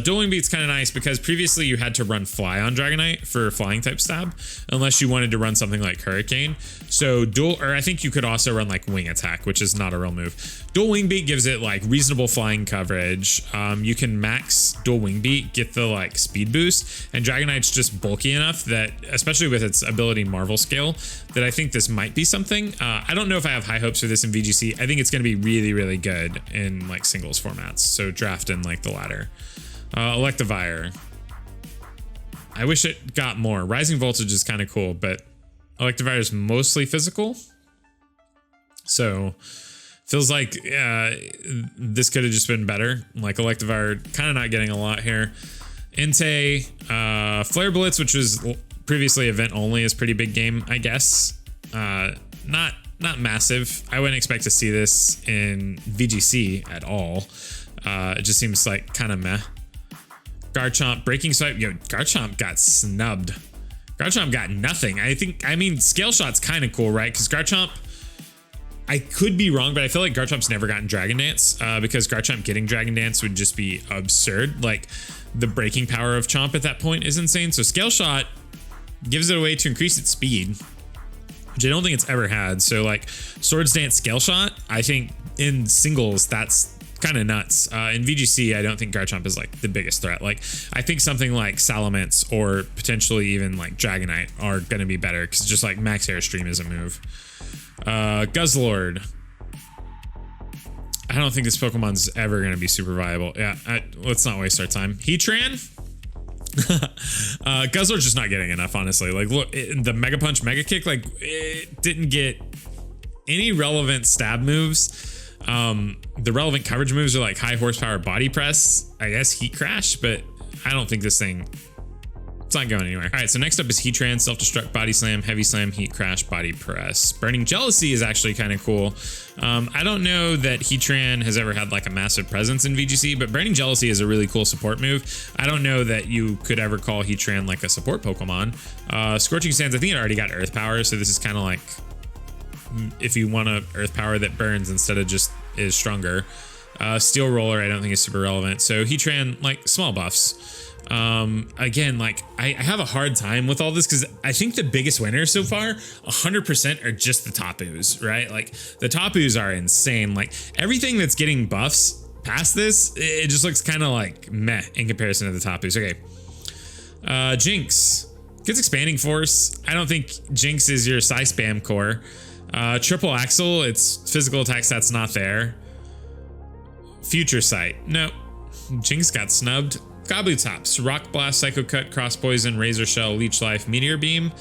Dual Wing Beat's kind of nice because previously you had to run Fly on Dragonite for flying type stab, unless you wanted to run something like Hurricane. So I think you could also run like Wing Attack, which is not a real move. Dual Wing Beat gives it like reasonable flying coverage. You can max Dual Wing Beat, get the like speed boost, and Dragonite's just bulky enough that, especially with its ability Marvel Scale, that I think this might be something. I don't know if I have high hopes for this in VGC. I think it's going to be really, really good in like singles formats. So draft in like the ladder. Electivire. I wish it got more. Rising Voltage is kind of cool, but Electivire is mostly physical. So feels like this could have just been better. Like Electivire kind of not getting a lot here. Entei, Flare Blitz, which was previously event only, is pretty big game, I guess. Not massive. I wouldn't expect to see this in VGC at all. It just seems like kind of meh. Garchomp, Breaking Swipe. Yo, Garchomp got snubbed. Garchomp got nothing. I mean, Scale Shot's kind of cool, right? Because Garchomp, I could be wrong, but I feel like Garchomp's never gotten Dragon Dance because Garchomp getting Dragon Dance would just be absurd. Like, the breaking power of Chomp at that point is insane. So Scale Shot gives it a way to increase its speed, which I don't think it's ever had. So, like, Swords Dance Scale Shot, I think in singles, that's kind of nuts. In VGC, I don't think Garchomp is like the biggest threat. Like, I think something like Salamence or potentially even like Dragonite are going to be better because just like Max Airstream is a move. Guzzlord. I don't think this Pokemon's ever going to be super viable. Yeah, let's not waste our time. Heatran? Guzzlord's just not getting enough, honestly. Like, look, the Mega Punch, Mega Kick, like, it didn't get any relevant stab moves. The relevant coverage moves are like high horsepower body press, I guess Heat Crash, but I don't think this thing, it's not going anywhere. All right, so next up is Heatran, Self-Destruct, Body Slam, Heavy Slam, Heat Crash, Body Press. Burning Jealousy is actually kind of cool. I don't know that Heatran has ever had like a massive presence in VGC, but Burning Jealousy is a really cool support move. I don't know that you could ever call Heatran like a support Pokemon. Scorching Sands, I think it already got Earth Power, so this is kind of like if you want a Earth Power that burns instead of just is stronger. Steel Roller I don't think is super relevant. So Heatran, like, small buffs. Again, like, I have a hard time with all this because I think the biggest winners so far 100% are just the Tapus, right? Like, the Tapus are insane. Like, everything that's getting buffs past this, it just looks kind of like meh in comparison to the Tapus. Okay. Jinx gets Expanding Force. I don't think Jinx is your Psy Spam core. Triple Axle, its physical attack stats not there. Future Sight, no. Jinx got snubbed. Gobblytops, Rock Blast, Psycho Cut, Cross Poison, Razor Shell, Leech Life, Meteor Beam.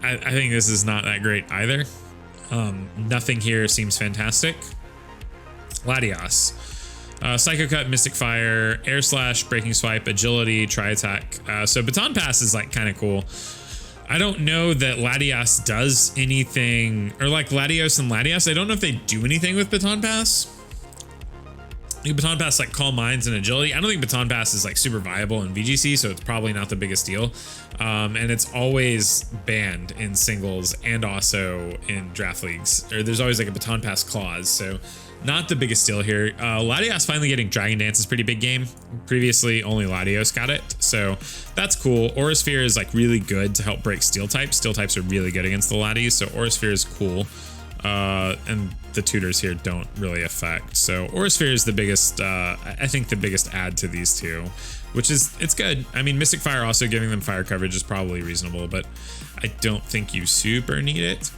I think this is not that great either. Nothing here seems fantastic. Latios. Psycho Cut, Mystic Fire, Air Slash, Breaking Swipe, Agility, Tri Attack. So Baton Pass is like kind of cool. I don't know that Latios does anything, or like Latios and Latios, I don't know if they do anything with Baton Pass. I think Baton Pass like Calm Minds and Agility. I don't think Baton Pass is like super viable in VGC, so it's probably not the biggest deal. And it's always banned in singles and also in draft leagues. Or there's always like a Baton Pass clause, so not the biggest deal here. Latios finally getting Dragon Dance is a pretty big game. Previously, only Latios got it, so that's cool. Aura Sphere is like really good to help break Steel types. Steel types are really good against the Latios, so Aura Sphere is cool. And the tutors here don't really affect. So Aura Sphere is the biggest, I think the biggest add to these two, which is, it's good. I mean, Mystic Fire also giving them fire coverage is probably reasonable, but I don't think you super need it.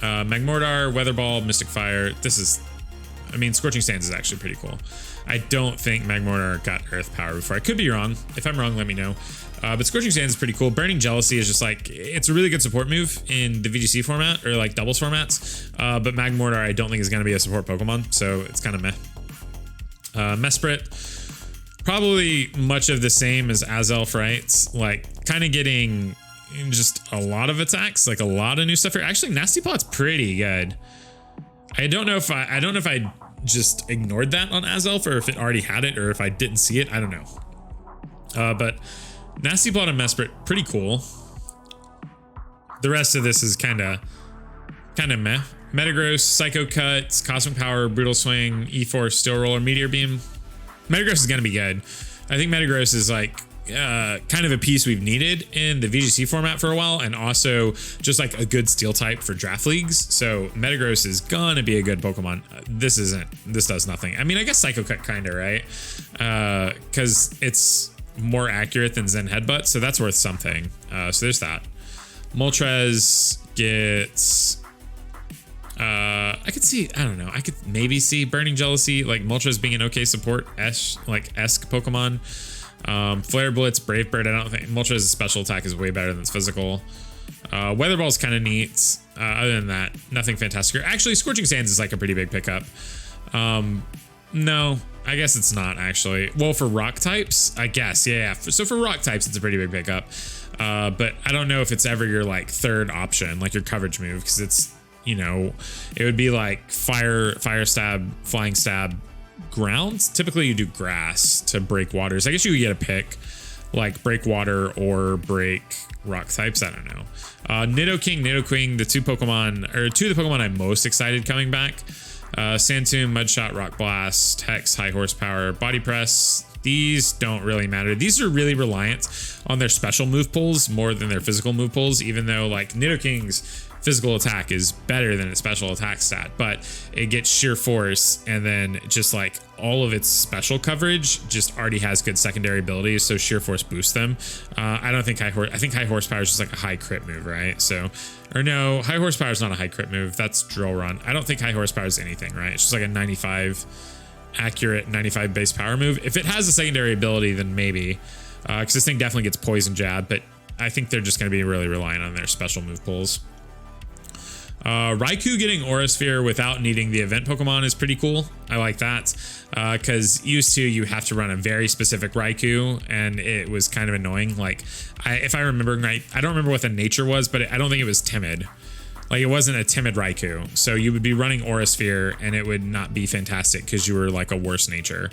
Magmortar, Weather Ball, Mystic Fire. This is, I mean, Scorching Sands is actually pretty cool. I don't think Magmortar got Earth Power before. I could be wrong. If I'm wrong, let me know. But Scorching Sands is pretty cool. Burning Jealousy is just like, it's a really good support move in the VGC format or like doubles formats. But Magmortar I don't think is going to be a support Pokemon, so it's kind of meh. Mesprit, probably much of the same as Azelf, right? Like kind of getting just a lot of attacks, like a lot of new stuff here. Actually, Nasty Plot's pretty good. I don't know if I just ignored that on Azelf or if it already had it or if I didn't see it. I don't know. But Nasty Plot and Mesprit, pretty cool. The rest of this is kind of meh. Metagross, Psycho Cut, Cosmic Power, Brutal Swing, E-Force, Steel Roller, Meteor Beam. Metagross is going to be good. I think Metagross is like kind of a piece we've needed in the VGC format for a while, and also just like a good steel type for draft leagues. So Metagross is gonna be a good Pokemon. This does nothing. I mean, I guess Psycho Cut kind of, right? Because it's more accurate than Zen Headbutt, so that's worth something. So there's that. Moltres gets I could maybe see Burning Jealousy, like Moltres being an okay support esque Pokemon. Flare Blitz, Brave Bird, I don't think Moltres' special attack is way better than its physical. Weather Ball's kind of neat. Other than that, nothing fantastic. Actually, Scorching Sands is like a pretty big pickup. No, I guess it's not actually. Well, for rock types, I guess, yeah. So for rock types, it's a pretty big pickup. But I don't know if it's ever your like third option, like your coverage move, because it's, you know, it would be like Fire Stab, Flying Stab, Ground. Typically you do Grass to break waters. I guess you could get a pick like Break Water or Break Rock types. I don't know. Nidoking, Nidoqueen, two of the Pokemon I'm most excited coming back. Sandtomb, Mudshot, Rock Blast, Hex, High Horsepower, Body Press. These don't really matter. These are really reliant on their special move pulls more than their physical move pulls, even though like Nidoking's physical attack is better than its special attack stat, but it gets sheer force, and then just like all of its special coverage just already has good secondary abilities, so sheer force boosts them. I think High Horsepower is just like a high crit move, right? So, or no, High Horsepower is not a high crit move. That's Drill Run. I don't think High Horsepower is anything, right? It's just like a 95 accurate, 95 base power move. If it has a secondary ability, then maybe, because this thing definitely gets Poison Jab, but I think they're just going to be really relying on their special move pulls. Raikou getting Aura Sphere without needing the event Pokemon is pretty cool. I like that, because used to you have to run a very specific Raikou, and it was kind of annoying. Like, if I remember right, I don't remember what the nature was, but I don't think it was timid. Like, it wasn't a timid Raikou, so you would be running Aura Sphere, and it would not be fantastic because you were like a worse nature.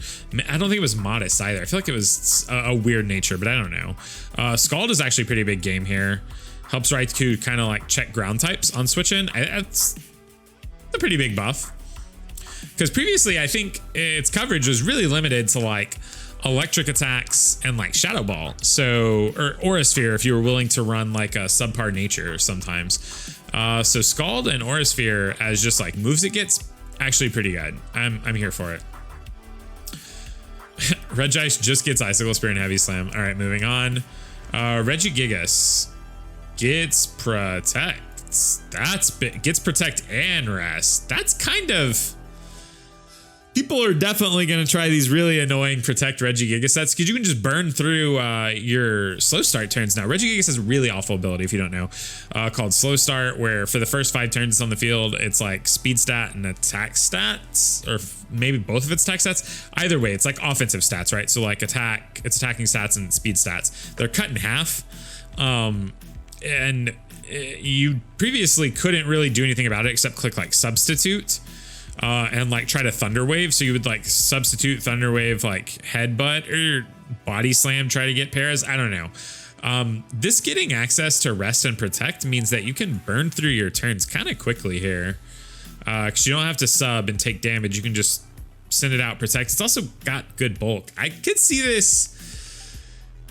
I don't think it was modest either. I feel like it was a weird nature, but I don't know. Scald is actually a pretty big game here. Helps Raikou kind of like check ground types on switch-in. That's a pretty big buff. Because previously, I think its coverage was really limited to like electric attacks and like Shadow Ball. So, or Aura Sphere if you were willing to run like a subpar nature sometimes. So Scald and Aura Sphere as just like moves it gets, actually pretty good. I'm here for it. Regice just gets Icicle Spear and Heavy Slam. All right, moving on. Regigigas gets Protect. Gets Protect and Rest. That's kind of... People are definitely going to try these really annoying Protect Regigigas sets because you can just burn through your Slow Start turns now. Regigigas has a really awful ability, if you don't know, called Slow Start, where for the first 5 turns it's on the field, it's like Speed Stat and Attack Stats, or maybe both of its attack stats. Either way, it's like offensive stats, right? So like its attacking stats and speed stats. They're cut in half. And you previously couldn't really do anything about it except click like Substitute. And like try to Thunder Wave. So you would like substitute Thunder Wave, like Headbutt or Body Slam, try to get Paras. I don't know. This getting access to Rest and Protect means that you can burn through your turns kind of quickly here. Because you don't have to sub and take damage. You can just send it out, Protect. It's also got good bulk. I could see this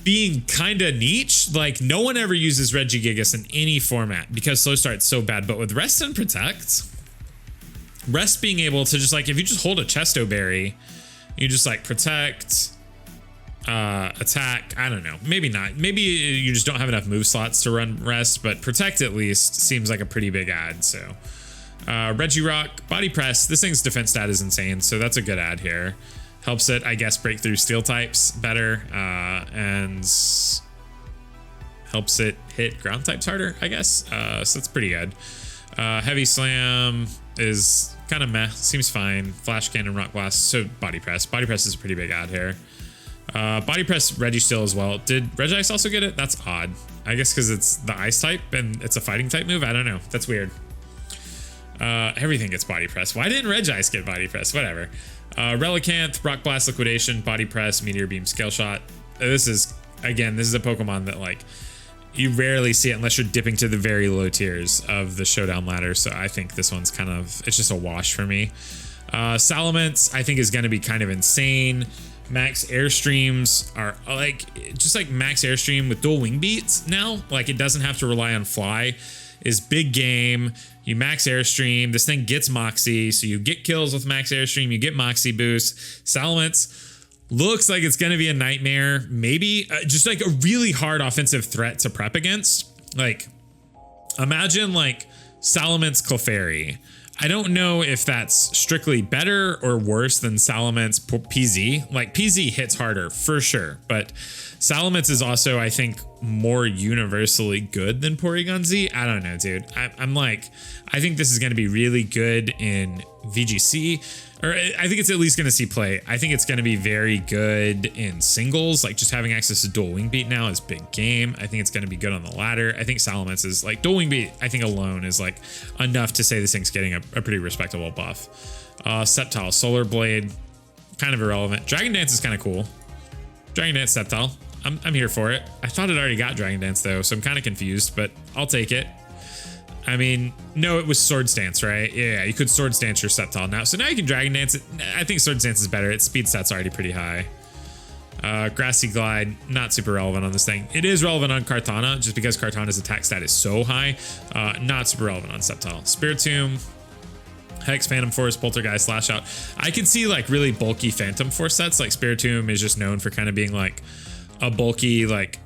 being kind of niche. Like, no one ever uses Regigigas in any format because Slow Start's so bad. But with Rest and Protect... Rest being able to just like, if you just hold a Chesto Berry, you just like Protect, attack. I don't know. Maybe not. Maybe you just don't have enough move slots to run Rest, but Protect at least seems like a pretty big add. So Regirock, Body Press. This thing's defense stat is insane, so that's a good add here. Helps it, I guess, break through steel types better. And helps it hit ground types harder, I guess. So that's pretty good. Heavy slam is kind of meh, seems fine. Flash cannon, rock blast, so body press. Body press is a pretty big add here. Body press Registeel as well. Did Regice also get it? That's odd. I guess because it's the ice type and it's a fighting type move. I don't know. That's weird. Everything gets body press. Why didn't Regice get body press? Whatever. Relicanth, rock blast, liquidation, body press, meteor beam, scale shot. This is, again, this is a Pokemon that like you rarely see it unless you're dipping to the very low tiers of the showdown ladder. So I think this one's kind of, it's just a wash for me. Salamence I think is going to be kind of insane. Max Airstreams are like just like Max Airstream with dual wing beats now. Like it doesn't have to rely on fly. Is big game. You max Airstream. This thing gets Moxie, so you get kills with max Airstream. You get Moxie boost. Salamence looks like it's going to be a nightmare. Maybe just like a really hard offensive threat to prep against. Like imagine like Salamence Clefairy. I don't know if that's strictly better or worse than Salamence PZ. Like PZ hits harder for sure, but Salamence is also, I think, more universally good than Porygon Z. I don't know, dude. I'm like, I think this is going to be really good in VGC, or I think it's at least going to see play. I think it's going to be very good in singles. Like just having access to dual wing beat now is big game. I think it's going to be good on the ladder. I think Salamence is like dual wing beat. I think alone is like enough to say this thing's getting a pretty respectable buff. Sceptile, Solar Blade, kind of irrelevant. Dragon Dance is kind of cool. Dragon Dance, Sceptile. I'm here for it. I thought it already got Dragon Dance though, so I'm kind of confused, but I'll take it. I mean, no, it was Swords Dance, right? Yeah, you could Swords Dance your Sceptile now. So now you can Dragon Dance it. I think Swords Dance is better. Its speed stat's already pretty high. Grassy Glide, not super relevant on this thing. It is relevant on Kartana, just because Kartana's attack stat is so high. Not super relevant on Sceptile. Spiritomb, Hex, Phantom Force, Poltergeist, Slash Out. I could see like really bulky Phantom Force sets. Like Spiritomb is just known for kind of being like a bulky like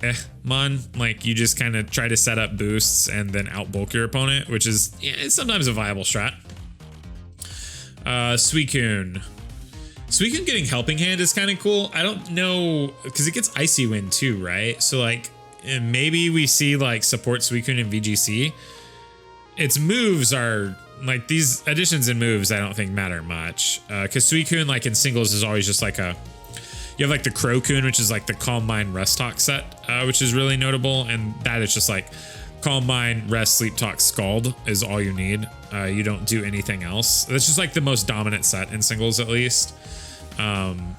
mon, like you just kind of try to set up boosts and then out bulk your opponent, which is it's sometimes a viable strat. Suicune getting Helping Hand is kind of cool. I don't know because it gets Icy Wind too, right? So like maybe we see like support Suicune in VGC. Its moves are like these additions and moves I don't think matter much because Suicune like in singles is always just like a, you have like the Crocoon, which is like the Calm Mind Rest Talk set, which is really notable. And that is just like Calm Mind, Rest, Sleep Talk, Scald is all you need. You don't do anything else. That's just like the most dominant set in singles, at least. In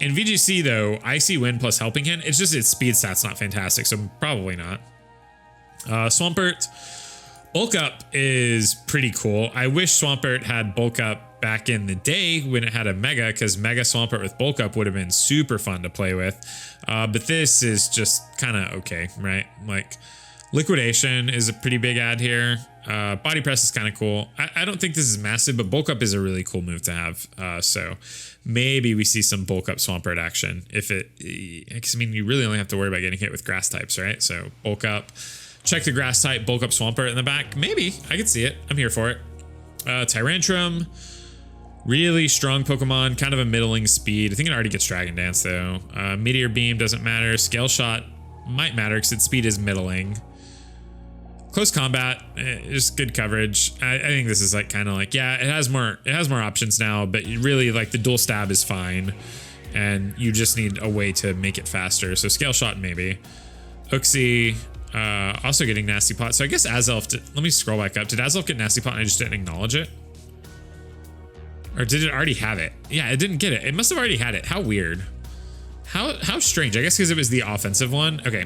VGC though, Icy Wind plus Helping Hand, it's just its speed stat's not fantastic, so probably not. Swampert, Bulk Up is pretty cool. I wish Swampert had Bulk Up back in the day when it had a Mega, because Mega Swampert with Bulk Up would have been super fun to play with. But this is just kind of okay, right? Like Liquidation is a pretty big add here. Body Press is kind of cool. I don't think this is massive, but Bulk Up is a really cool move to have. So maybe we see some Bulk Up Swampert action. If it, because I mean, you really only have to worry about getting hit with grass types, right? So Bulk Up, check the grass type, Bulk Up Swampert in the back. Maybe I could see it. I'm here for it. Tyrantrum, really strong Pokemon, kind of a middling speed. I think it already gets Dragon Dance though. Meteor Beam doesn't matter. Scale Shot might matter because its speed is middling. Close Combat, just good coverage. I think this is like kind of like, yeah, it has more options now, but really like the dual stab is fine, and you just need a way to make it faster. So Scale Shot maybe. Uxie, also getting Nasty Plot. So I guess Azelf, let me scroll back up. Did Azelf get Nasty Plot and I just didn't acknowledge it? Or did it already have it? Yeah, it didn't get it. It must have already had it. How weird. How strange. I guess because it was the offensive one. Okay.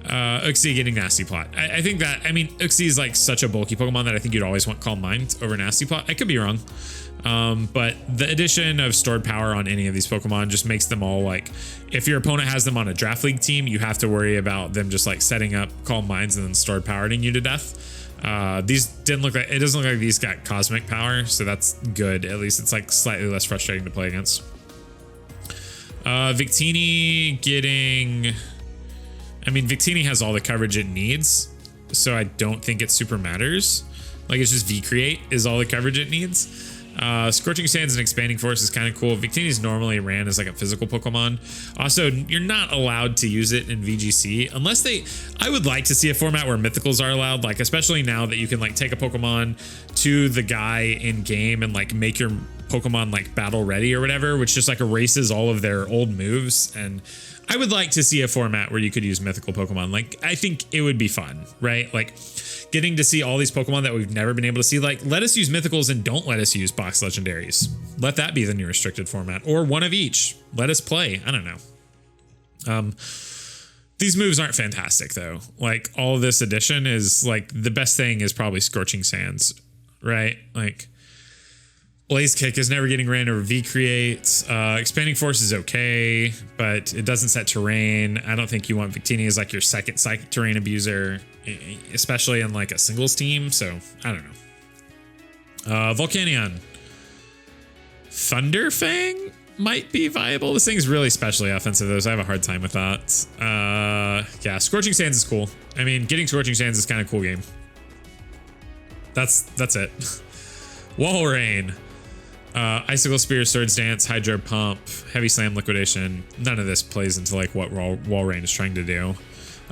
Uxie getting Nasty Plot. I think that, I mean, Uxie is like such a bulky Pokemon that I think you'd always want Calm Mind over Nasty Plot. I could be wrong. But the addition of stored power on any of these Pokemon just makes them all like, if your opponent has them on a draft league team, you have to worry about them just like setting up Calm Minds and then stored powering you to death. These didn't look like, it doesn't look like these got cosmic power, so that's good. At least it's like slightly less frustrating to play against. Victini getting, I mean, Victini has all the coverage it needs, so I don't think it super matters. Like it's just V-Create is all the coverage it needs. Scorching Sands and Expanding Force is kind of cool. Victini's normally ran as like a physical Pokemon. Also, you're not allowed to use it in VGC unless I would like to see a format where mythicals are allowed, like especially now that you can like take a Pokemon to the guy in game and like make your Pokemon like battle ready or whatever, which just like erases all of their old moves. And I would like to see a format where you could use mythical Pokemon. Like, I think it would be fun, right? Like getting to see all these Pokemon that we've never been able to see. Like, let us use mythicals and don't let us use box legendaries. Let that be the new restricted format, or one of each. Let us play. I don't know. These moves aren't fantastic though. Like, all of this addition is like, the best thing is probably Scorching Sands, right? Like, Blaze Kick is never getting ran over V-Create. Expanding Force is okay, but it doesn't set terrain. I don't think you want Victini as like your second psychic terrain abuser, especially in like a singles team. So I don't know. Volcanion. Thunderfang might be viable. This thing's really specially offensive though, so I have a hard time with that. Yeah, Scorching Sands is cool. I mean, getting Scorching Sands is kind of a cool game. That's it. Walrein. Icicle Spear, Swords Dance, Hydro Pump, Heavy Slam, Liquidation. None of this plays into like what Walrein is trying to do.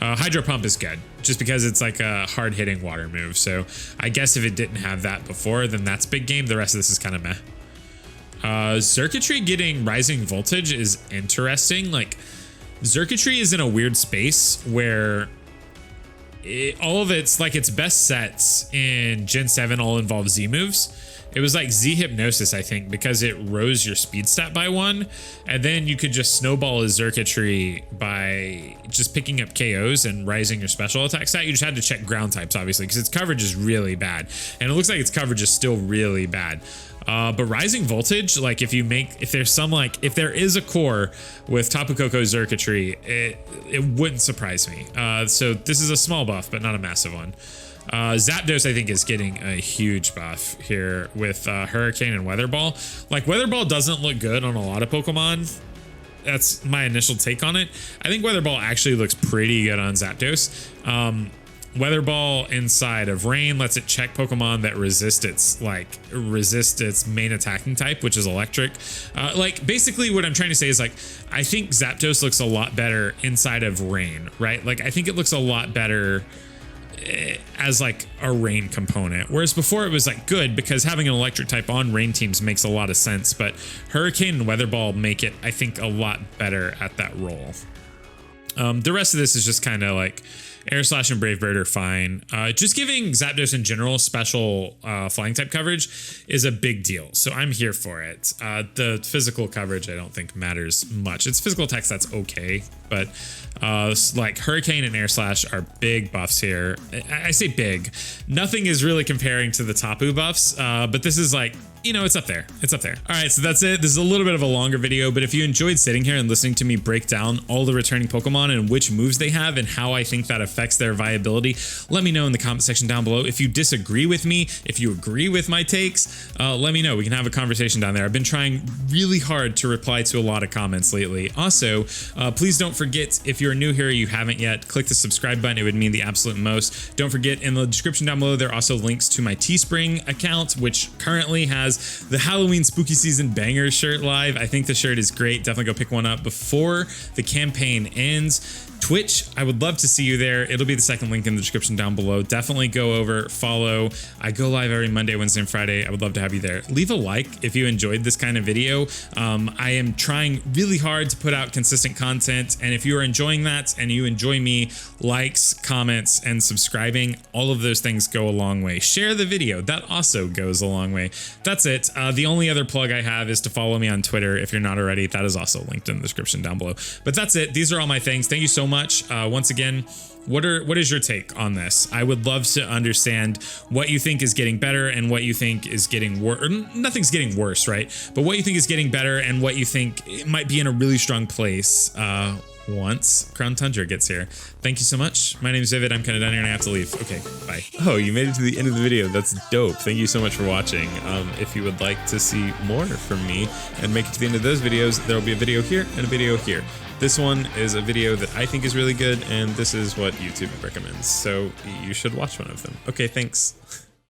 Hydro Pump is good, just because it's like a hard-hitting water move. So I guess if it didn't have that before, then that's big game. The rest of this is kind of meh. Xurkitree getting Rising Voltage is interesting. Like, Xurkitree is in a weird space where all of its best sets in Gen 7 all involve Z moves. It was like Z Hypnosis, I think, because it rose your speed stat by 1, and then you could just snowball a Xurkitree by just picking up KOs and rising your special attack stat. You just had to check ground types, obviously, because its coverage is really bad, and it looks like its coverage is still really bad. But Rising Voltage, like if there is a core with Tapu Koko Xurkitree, it wouldn't surprise me. So this is a small buff, but not a massive one. Zapdos, I think, is getting a huge buff here with Hurricane and Weather Ball. Like, Weather Ball doesn't look good on a lot of Pokemon. That's my initial take on it. I think Weather Ball actually looks pretty good on Zapdos. Weather Ball inside of Rain lets it check Pokemon that resist its main attacking type, which is electric. Like, basically what I'm trying to say is, like, I think Zapdos looks a lot better inside of Rain, right? Like, I think it looks a lot better as like a rain component, whereas before it was like good because having an electric type on rain teams makes a lot of sense, but Hurricane and Weather Ball make it, I think, a lot better at that role. The rest of this is just kind of like Air Slash and Brave Bird are fine. Just giving Zapdos in general special flying type coverage is a big deal, so I'm here for it. The physical coverage I don't think matters much. Its physical attack that's okay, but like Hurricane and Air Slash are big buffs here. I say big. Nothing is really comparing to the Tapu buffs, but this is like, you know, it's up there. It's up there. All right, so that's it. This is a little bit of a longer video, but if you enjoyed sitting here and listening to me break down all the returning Pokemon and which moves they have and how I think that affects their viability, let me know in the comment section down below. If you disagree with me, if you agree with my takes, let me know. We can have a conversation down there. I've been trying really hard to reply to a lot of comments lately. Also, please don't forget, if you're new here, you haven't yet, click the subscribe button. It would mean the absolute most. Don't forget, in the description down below, there are also links to my Teespring account, which currently has the Halloween Spooky Season Banger shirt live. I think the shirt is great. Definitely go pick one up before the campaign ends. Twitch, I would love to see you there. It'll be the second link in the description down below. Definitely go over, follow. I go live every Monday, Wednesday, and Friday. I would love to have you there. Leave a like if you enjoyed this kind of video. I am trying really hard to put out consistent content, and if you are enjoying that and you enjoy me, likes, comments, and subscribing, all of those things go a long way. Share the video. That also goes a long way. That's it. The only other plug I have is to follow me on Twitter if you're not already. That is also linked in the description down below. But that's it. These are all my things. Thank you so much. Once again, what is your take on this? I would love to understand what you think is getting better and what you think is getting worse. Nothing's getting worse, right? But what you think is getting better and what you think it might be in a really strong place once Crown Tundra gets here. Thank you so much. My name is Vivid. I'm kind of done here and I have to leave. Okay, bye. Oh, you made it to the end of the video. That's dope. Thank you so much for watching. If you would like to see more from me and make it to the end of those videos, there will be a video here and a video here. This one is a video that I think is really good, and this is what YouTube recommends, so you should watch one of them. Okay, thanks.